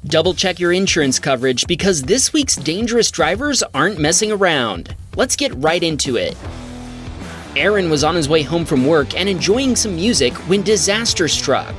Double check your insurance coverage because this week's dangerous drivers aren't messing around. Let's get right into it. Aaron was on his way home from work and enjoying some music when disaster struck.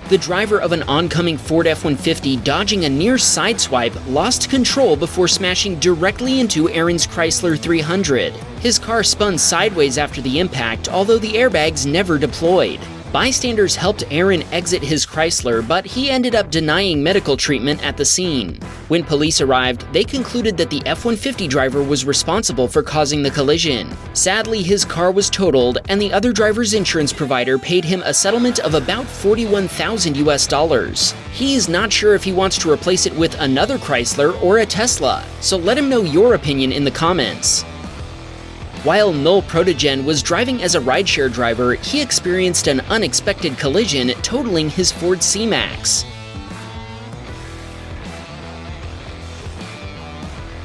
The driver of an oncoming Ford F-150 dodging a near sideswipe lost control before smashing directly into Aaron's Chrysler 300. His car spun sideways after the impact, although the airbags never deployed. Bystanders helped Aaron exit his Chrysler, but he ended up denying medical treatment at the scene. When police arrived, they concluded that the F-150 driver was responsible for causing the collision. Sadly, his car was totaled, and the other driver's insurance provider paid him a settlement of about $41,000. He's not sure if he wants to replace it with another Chrysler or a Tesla, so let him know your opinion in the comments. While Noel Protogen was driving as a rideshare driver, he experienced an unexpected collision, totaling his Ford C-Max.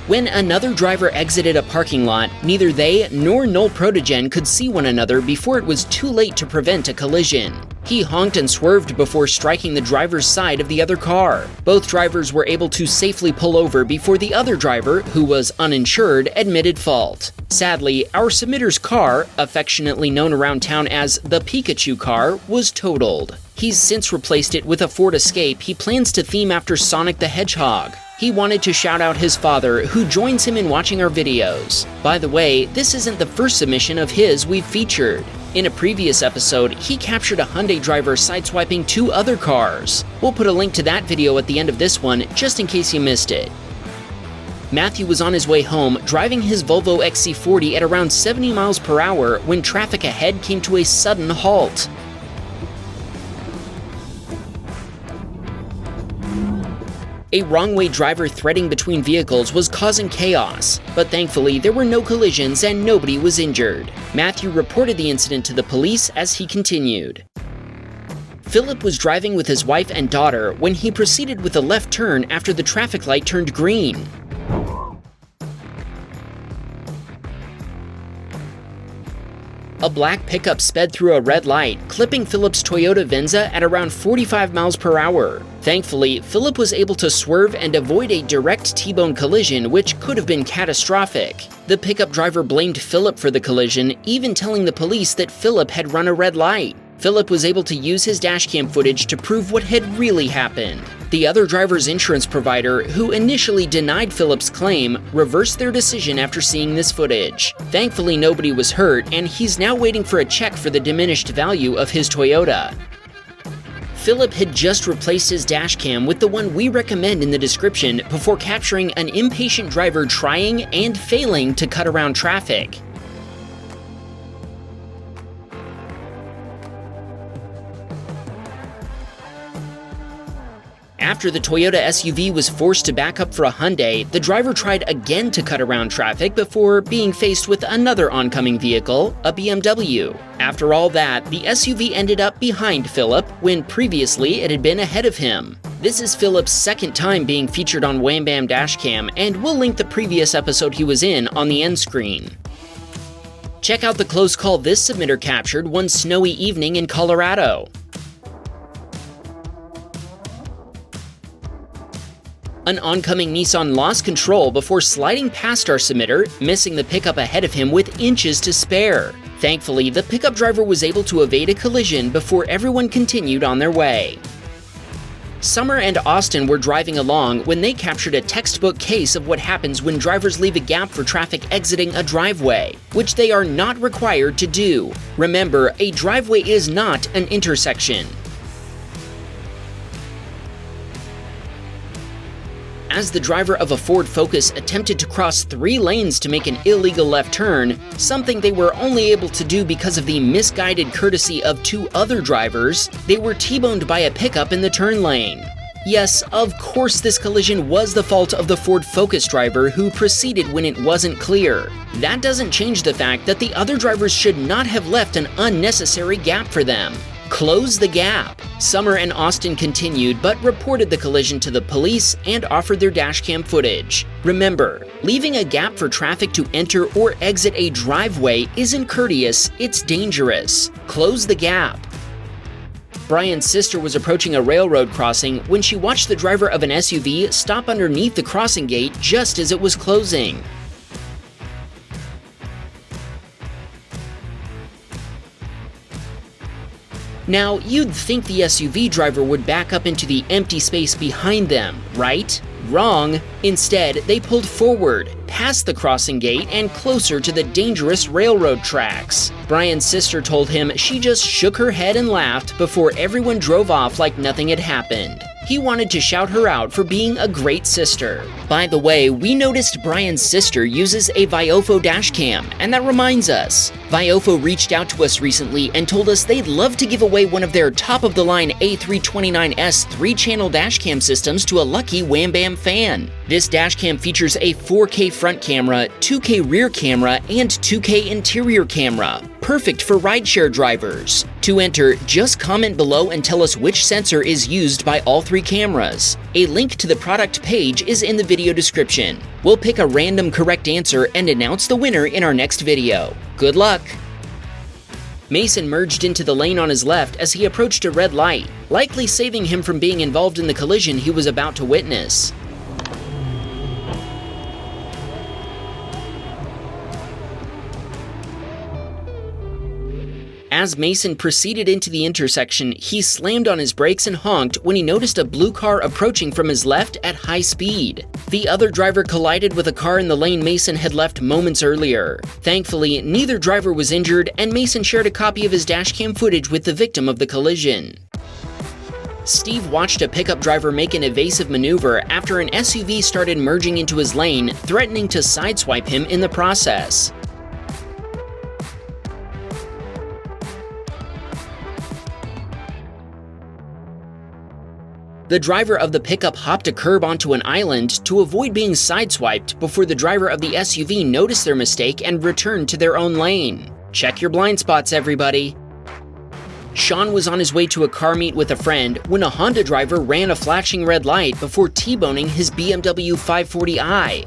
When another driver exited a parking lot, neither they nor Noel Protogen could see one another before it was too late to prevent a collision. He honked and swerved before striking the driver's side of the other car. Both drivers were able to safely pull over before the other driver, who was uninsured, admitted fault. Sadly, our submitter's car, affectionately known around town as the Pikachu car, was totaled. He's since replaced it with a Ford Escape he plans to theme after Sonic the Hedgehog. He wanted to shout out his father, who joins him in watching our videos. By the way, this isn't the first submission of his we've featured. In a previous episode, he captured a Hyundai driver sideswiping two other cars. We'll put a link to that video at the end of this one, just in case you missed it. Matthew was on his way home, driving his Volvo XC40 at around 70 miles per hour when traffic ahead came to a sudden halt. A wrong-way driver threading between vehicles was causing chaos, but thankfully there were no collisions and nobody was injured. Matthew reported the incident to the police as he continued. Philip was driving with his wife and daughter when he proceeded with a left turn after the traffic light turned green. A black pickup sped through a red light, clipping Philip's Toyota Venza at around 45 miles per hour. Thankfully, Philip was able to swerve and avoid a direct T-bone collision, which could have been catastrophic. The pickup driver blamed Philip for the collision, even telling the police that Philip had run a red light. Philip was able to use his dashcam footage to prove what had really happened. The other driver's insurance provider, who initially denied Philip's claim, reversed their decision after seeing this footage. Thankfully, nobody was hurt, and he's now waiting for a check for the diminished value of his Toyota. Philip had just replaced his dashcam with the one we recommend in the description before capturing an impatient driver trying and failing to cut around traffic. After the Toyota SUV was forced to back up for a Hyundai, the driver tried again to cut around traffic before being faced with another oncoming vehicle, a BMW. After all that, the SUV ended up behind Philip when previously it had been ahead of him. This is Philip's second time being featured on Wham Bam Dashcam, and we'll link the previous episode he was in on the end screen. Check out the close call this submitter captured one snowy evening in Colorado. An oncoming Nissan lost control before sliding past our submitter, missing the pickup ahead of him with inches to spare. Thankfully, the pickup driver was able to evade a collision before everyone continued on their way. Summer and Austin were driving along when they captured a textbook case of what happens when drivers leave a gap for traffic exiting a driveway, which they are not required to do. Remember, a driveway is not an intersection. As the driver of a Ford Focus attempted to cross 3 lanes to make an illegal left turn, something they were only able to do because of the misguided courtesy of 2 other drivers, they were T-boned by a pickup in the turn lane. Yes, of course this collision was the fault of the Ford Focus driver who proceeded when it wasn't clear. That doesn't change the fact that the other drivers should not have left an unnecessary gap for them. Close the gap. Summer and Austin continued but reported the collision to the police and offered their dashcam footage. Remember, leaving a gap for traffic to enter or exit a driveway isn't courteous, it's dangerous. Close the gap. Brian's sister was approaching a railroad crossing when she watched the driver of an SUV stop underneath the crossing gate just as it was closing. Now, you'd think the SUV driver would back up into the empty space behind them, right? Wrong. Instead, they pulled forward, past the crossing gate and closer to the dangerous railroad tracks. Brian's sister told him she just shook her head and laughed before everyone drove off like nothing had happened. He wanted to shout her out for being a great sister. By the way, we noticed Brian's sister uses a VIOFO dashcam, and that reminds us. VIOFO reached out to us recently and told us they'd love to give away one of their top-of-the-line A329S 3-channel dashcam systems to a lucky Wham Bam fan. This dashcam features a 4K front camera, 2K rear camera, and 2K interior camera. Perfect for rideshare drivers. To enter, just comment below and tell us which sensor is used by all 3 cameras. A link to the product page is in the video description. We'll pick a random correct answer and announce the winner in our next video. Good luck! Mason merged into the lane on his left as he approached a red light, likely saving him from being involved in the collision he was about to witness. As Mason proceeded into the intersection, he slammed on his brakes and honked when he noticed a blue car approaching from his left at high speed. The other driver collided with a car in the lane Mason had left moments earlier. Thankfully, neither driver was injured, and Mason shared a copy of his dashcam footage with the victim of the collision. Steve watched a pickup driver make an evasive maneuver after an SUV started merging into his lane, threatening to sideswipe him in the process. The driver of the pickup hopped a curb onto an island to avoid being sideswiped before the driver of the SUV noticed their mistake and returned to their own lane. Check your blind spots, everybody. Sean was on his way to a car meet with a friend when a Honda driver ran a flashing red light before T-boning his BMW 540i.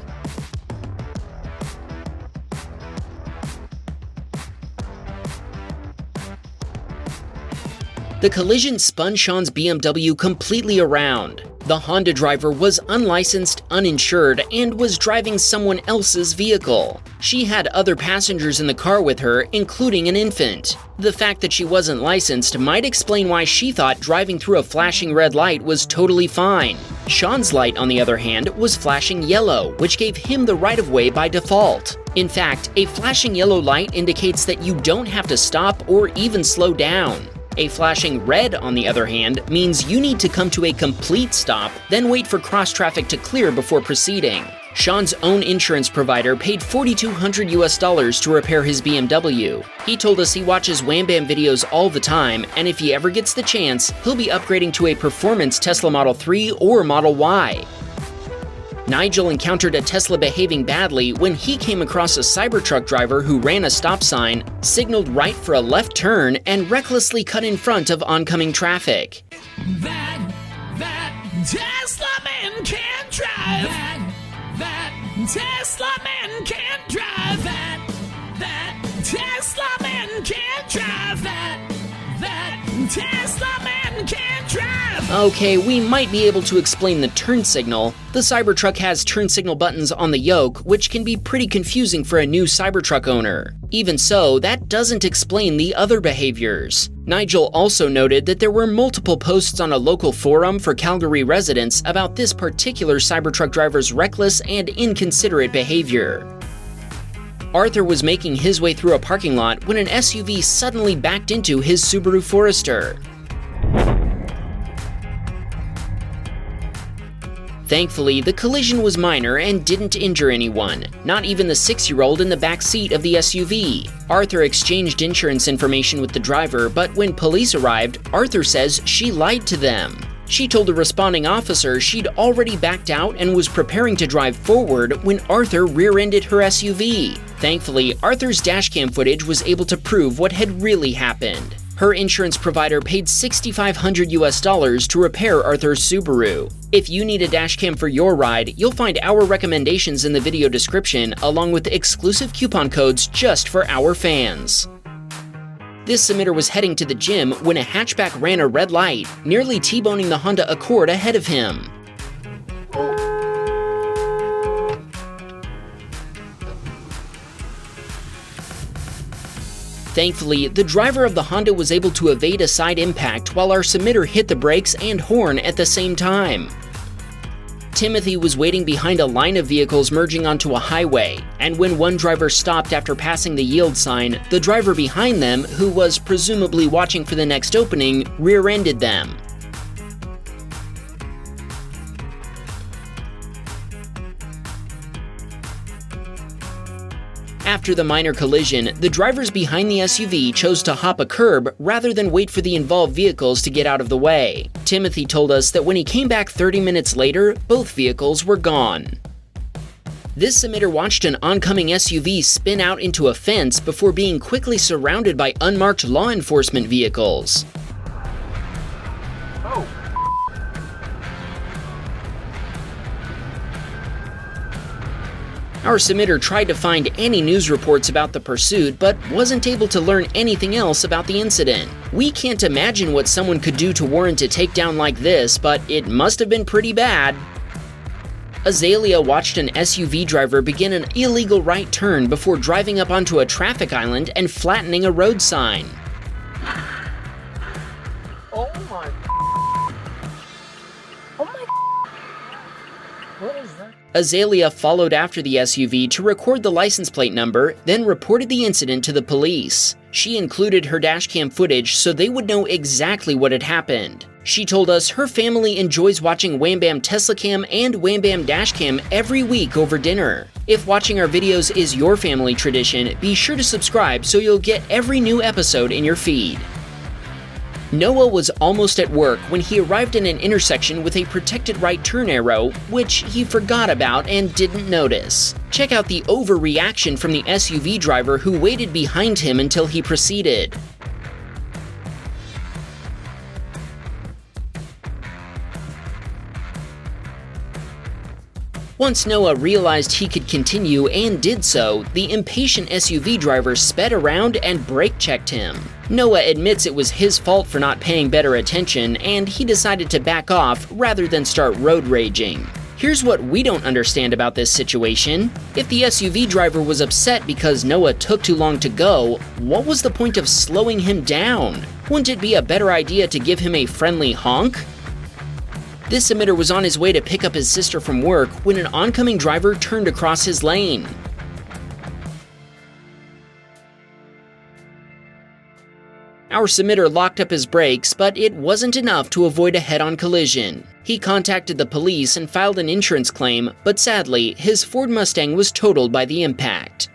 The collision spun Sean's BMW completely around. The Honda driver was unlicensed, uninsured, and was driving someone else's vehicle. She had other passengers in the car with her, including an infant. The fact that she wasn't licensed might explain why she thought driving through a flashing red light was totally fine. Sean's light, on the other hand, was flashing yellow, which gave him the right of way by default. In fact, a flashing yellow light indicates that you don't have to stop or even slow down. A flashing red, on the other hand, means you need to come to a complete stop, then wait for cross-traffic to clear before proceeding. Sean's own insurance provider paid $4,200 to repair his BMW. He told us he watches Wham Bam videos all the time, and if he ever gets the chance, he'll be upgrading to a performance Tesla Model 3 or Model Y. Nigel encountered a Tesla behaving badly when he came across a Cybertruck driver who ran a stop sign, signaled right for a left turn, and recklessly cut in front of oncoming traffic. That Tesla man can't drive. That Tesla man can't drive. That Tesla man can't drive. That Tesla man can't drive. Okay, we might be able to explain the turn signal. The Cybertruck has turn signal buttons on the yoke, which can be pretty confusing for a new Cybertruck owner. Even so, that doesn't explain the other behaviors. Nigel also noted that there were multiple posts on a local forum for Calgary residents about this particular Cybertruck driver's reckless and inconsiderate behavior. Arthur was making his way through a parking lot when an SUV suddenly backed into his Subaru Forester. Thankfully, the collision was minor and didn't injure anyone, not even the 6-year-old in the back seat of the SUV. Arthur exchanged insurance information with the driver, but when police arrived, Arthur says she lied to them. She told the responding officer she'd already backed out and was preparing to drive forward when Arthur rear-ended her SUV. Thankfully, Arthur's dashcam footage was able to prove what had really happened. Her insurance provider paid $6,500 to repair Arthur's Subaru. If you need a dashcam for your ride, you'll find our recommendations in the video description, along with exclusive coupon codes just for our fans. This submitter was heading to the gym when a hatchback ran a red light, nearly T-boning the Honda Accord ahead of him. Thankfully, the driver of the Honda was able to evade a side impact while our submitter hit the brakes and horn at the same time. Timothy was waiting behind a line of vehicles merging onto a highway, and when one driver stopped after passing the yield sign, the driver behind them, who was presumably watching for the next opening, rear-ended them. After the minor collision, the drivers behind the SUV chose to hop a curb rather than wait for the involved vehicles to get out of the way. Timothy told us that when he came back 30 minutes later, both vehicles were gone. This submitter watched an oncoming SUV spin out into a fence before being quickly surrounded by unmarked law enforcement vehicles. Oh. Our submitter tried to find any news reports about the pursuit, but wasn't able to learn anything else about the incident. We can't imagine what someone could do to warrant a takedown like this, but it must have been pretty bad. Azalea watched an SUV driver begin an illegal right turn before driving up onto a traffic island and flattening a road sign. Oh my. Oh my. What is that? Azalea followed after the SUV to record the license plate number, then reported the incident to the police. She included her dashcam footage so they would know exactly what had happened. She told us her family enjoys watching Wham Bam Tesla Cam and Wham Bam Dashcam every week over dinner. If watching our videos is your family tradition, be sure to subscribe so you'll get every new episode in your feed. Noah was almost at work when he arrived in an intersection with a protected right turn arrow, which he forgot about and didn't notice. Check out the overreaction from the SUV driver who waited behind him until he proceeded. Once Noah realized he could continue and did so, the impatient SUV driver sped around and brake-checked him. Noah admits it was his fault for not paying better attention, and he decided to back off rather than start road raging. Here's what we don't understand about this situation. If the SUV driver was upset because Noah took too long to go, what was the point of slowing him down? Wouldn't it be a better idea to give him a friendly honk? This submitter was on his way to pick up his sister from work when an oncoming driver turned across his lane. Our submitter locked up his brakes, but it wasn't enough to avoid a head-on collision. He contacted the police and filed an insurance claim, but sadly, his Ford Mustang was totaled by the impact.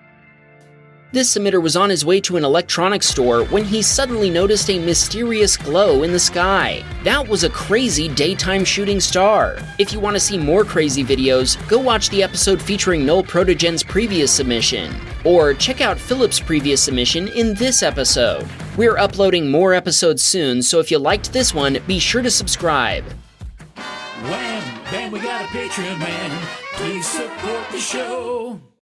This submitter was on his way to an electronics store when he suddenly noticed a mysterious glow in the sky. That was a crazy daytime shooting star. If you want to see more crazy videos, go watch the episode featuring Null Protogen's previous submission, or check out Philip's previous submission in this episode. We're uploading more episodes soon, so if you liked this one, be sure to subscribe. Wham, bam, we got a Patreon, man. Please support the show.